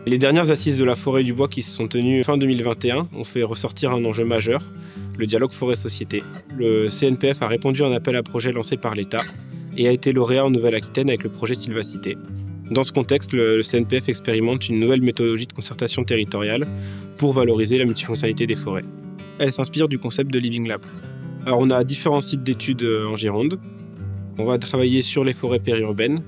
Les dernières assises de la forêt et du bois qui se sont tenues fin 2021 ont fait ressortir un enjeu majeur, le dialogue forêt-société. Le CNPF a répondu à un appel à projet lancé par l'État et a été lauréat en Nouvelle-Aquitaine avec le projet Sylvacité. Dans ce contexte, le CNPF expérimente une nouvelle méthodologie de concertation territoriale pour valoriser la multifonctionnalité des forêts. Elle s'inspire du concept de Living Lab. Alors on a différents sites d'études en Gironde. On va travailler sur les forêts périurbaines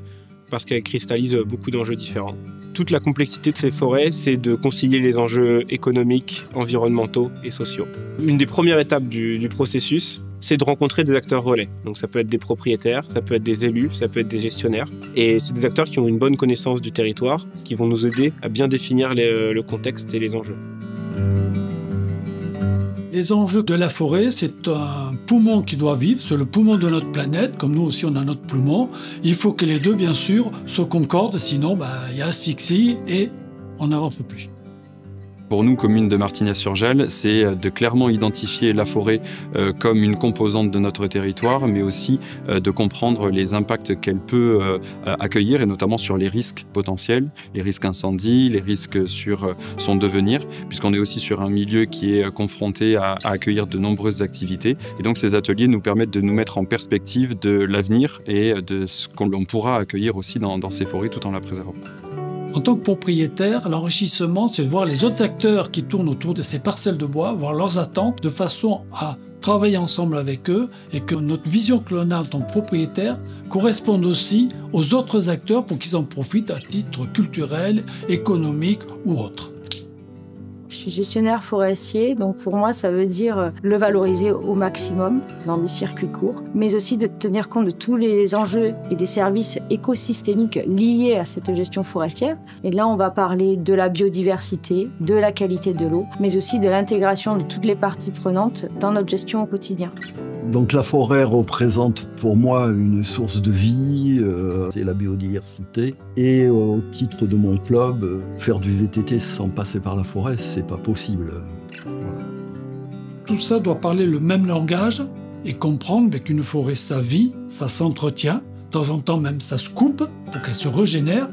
parce qu'elles cristallisent beaucoup d'enjeux différents. Toute la complexité de ces forêts, c'est de concilier les enjeux économiques, environnementaux et sociaux. Une des premières étapes du processus, c'est de rencontrer des acteurs relais. Donc ça peut être des propriétaires, ça peut être des élus, ça peut être des gestionnaires. Et c'est des acteurs qui ont une bonne connaissance du territoire, qui vont nous aider à bien définir le contexte et les enjeux. Les enjeux de la forêt, c'est un poumon qui doit vivre, c'est le poumon de notre planète, comme nous aussi on a notre poumon. Il faut que les deux, bien sûr, se concordent, sinon il y a asphyxie et on n'avance plus. Pour nous, commune de Martignas-sur-Jalles, c'est de clairement identifier la forêt comme une composante de notre territoire, mais aussi de comprendre les impacts qu'elle peut accueillir, et notamment sur les risques potentiels, les risques incendies, les risques sur son devenir, puisqu'on est aussi sur un milieu qui est confronté à accueillir de nombreuses activités. Et donc ces ateliers nous permettent de nous mettre en perspective de l'avenir et de ce qu'on pourra accueillir aussi dans ces forêts tout en la préservant. En tant que propriétaire, l'enrichissement, c'est de voir les autres acteurs qui tournent autour de ces parcelles de bois, voir leurs attentes, de façon à travailler ensemble avec eux et que notre vision que l'on a en tant que propriétaire corresponde aussi aux autres acteurs pour qu'ils en profitent à titre culturel, économique ou autre. Je suis gestionnaire forestier, donc pour moi ça veut dire le valoriser au maximum dans des circuits courts, mais aussi de tenir compte de tous les enjeux et des services écosystémiques liés à cette gestion forestière. Et là on va parler de la biodiversité, de la qualité de l'eau, mais aussi de l'intégration de toutes les parties prenantes dans notre gestion au quotidien. Donc la forêt représente pour moi une source de vie, c'est la biodiversité. Et au titre de mon club, faire du VTT sans passer par la forêt, c'est pas possible. Voilà. Tout ça doit parler le même langage et comprendre qu'une forêt, ça vit, ça s'entretient, de temps en temps même ça se coupe pour qu'elle se régénère,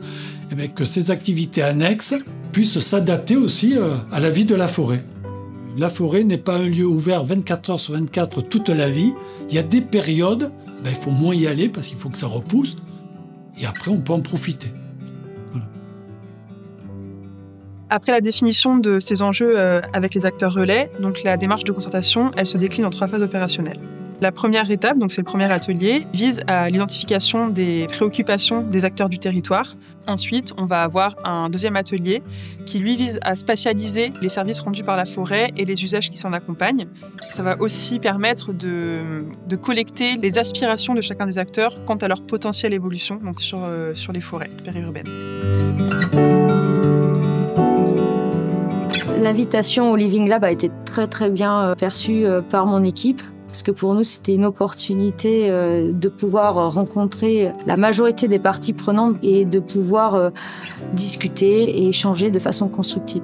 et que ces activités annexes puissent s'adapter aussi à la vie de la forêt. La forêt n'est pas un lieu ouvert 24 heures sur 24 toute la vie. Il y a des périodes, il faut moins y aller parce qu'il faut que ça repousse. Et après, on peut en profiter. Voilà. Après la définition de ces enjeux avec les acteurs relais, donc la démarche de concertation, elle se décline en 3 phases opérationnelles. La première étape, donc c'est le premier atelier, vise à l'identification des préoccupations des acteurs du territoire. Ensuite, on va avoir un deuxième atelier qui, lui, vise à spatialiser les services rendus par la forêt et les usages qui s'en accompagnent. Ça va aussi permettre de collecter les aspirations de chacun des acteurs quant à leur potentielle évolution donc sur les forêts périurbaines. L'invitation au Living Lab a été très bien perçue par mon équipe. Parce que pour nous, c'était une opportunité de pouvoir rencontrer la majorité des parties prenantes et de pouvoir discuter et échanger de façon constructive.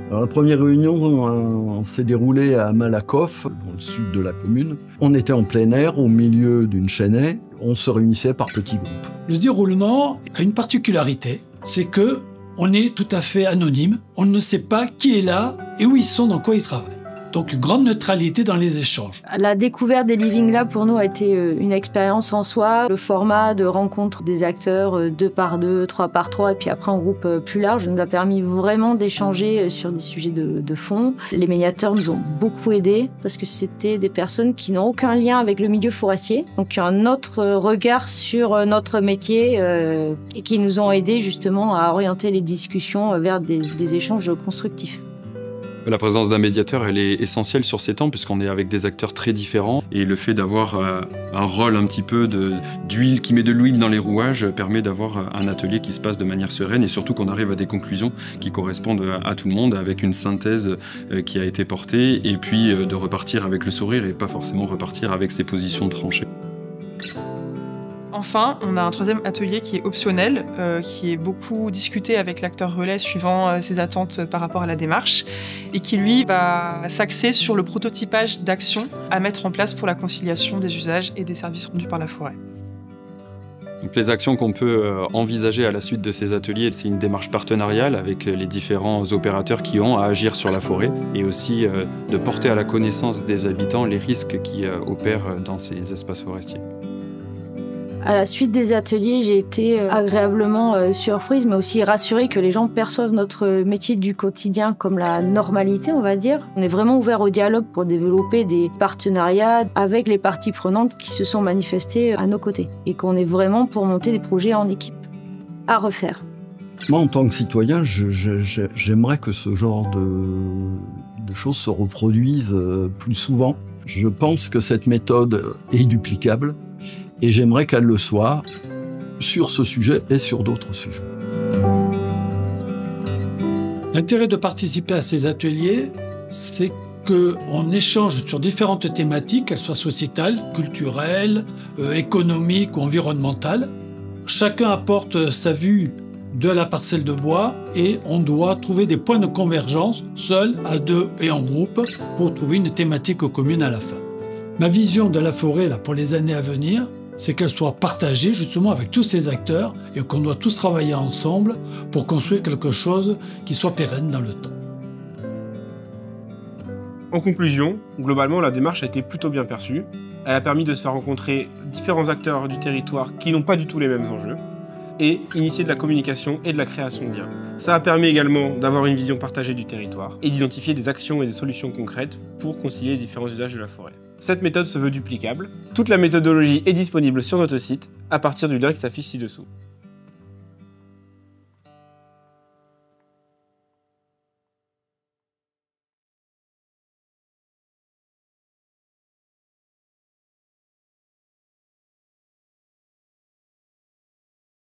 Alors, la première réunion on s'est déroulée à Malakoff, dans le sud de la commune. On était en plein air, au milieu d'une chênaie. On se réunissait par petits groupes. Le déroulement a une particularité, c'est que on est tout à fait anonyme. On ne sait pas qui est là et où ils sont, dans quoi ils travaillent. Donc une grande neutralité dans les échanges. La découverte des Living Lab pour nous a été une expérience en soi. Le format de rencontre des acteurs 2 par 2, 3 par 3 et puis après en groupe plus large nous a permis vraiment d'échanger sur des sujets de fond. Les médiateurs nous ont beaucoup aidés parce que c'était des personnes qui n'ont aucun lien avec le milieu forestier, donc qui ont un autre regard sur notre métier et qui nous ont aidés justement à orienter les discussions vers des échanges constructifs. La présence d'un médiateur, elle est essentielle sur ces temps puisqu'on est avec des acteurs très différents et le fait d'avoir un rôle un petit peu d'huile qui met de l'huile dans les rouages permet d'avoir un atelier qui se passe de manière sereine et surtout qu'on arrive à des conclusions qui correspondent à tout le monde avec une synthèse qui a été portée et puis de repartir avec le sourire et pas forcément repartir avec ses positions tranchées. Enfin, on a un 3e atelier qui est optionnel, qui est beaucoup discuté avec l'acteur relais suivant ses attentes par rapport à la démarche, et qui lui va s'axer sur le prototypage d'actions à mettre en place pour la conciliation des usages et des services rendus par la forêt. Donc les actions qu'on peut envisager à la suite de ces ateliers, c'est une démarche partenariale avec les différents opérateurs qui ont à agir sur la forêt et aussi de porter à la connaissance des habitants les risques qui opèrent dans ces espaces forestiers. À la suite des ateliers, j'ai été agréablement surprise, mais aussi rassurée que les gens perçoivent notre métier du quotidien comme la normalité, on va dire. On est vraiment ouvert au dialogue pour développer des partenariats avec les parties prenantes qui se sont manifestées à nos côtés et qu'on est vraiment pour monter des projets en équipe. À refaire. Moi, en tant que citoyen, j'aimerais que ce genre de choses se reproduisent plus souvent. Je pense que cette méthode est duplicable. Et j'aimerais qu'elle le soit sur ce sujet et sur d'autres sujets. L'intérêt de participer à ces ateliers, c'est qu'on échange sur différentes thématiques, qu'elles soient sociétales, culturelles, économiques ou environnementales. Chacun apporte sa vue de la parcelle de bois et on doit trouver des points de convergence, seul, à deux et en groupe, pour trouver une thématique commune à la fin. Ma vision de la forêt là, pour les années à venir, c'est qu'elle soit partagée justement avec tous ces acteurs et qu'on doit tous travailler ensemble pour construire quelque chose qui soit pérenne dans le temps. En conclusion, globalement, la démarche a été plutôt bien perçue. Elle a permis de se faire rencontrer différents acteurs du territoire qui n'ont pas du tout les mêmes enjeux et initier de la communication et de la création de liens. Ça a permis également d'avoir une vision partagée du territoire et d'identifier des actions et des solutions concrètes pour concilier les différents usages de la forêt. Cette méthode se veut duplicable. Toute la méthodologie est disponible sur notre site à partir du lien qui s'affiche ci-dessous.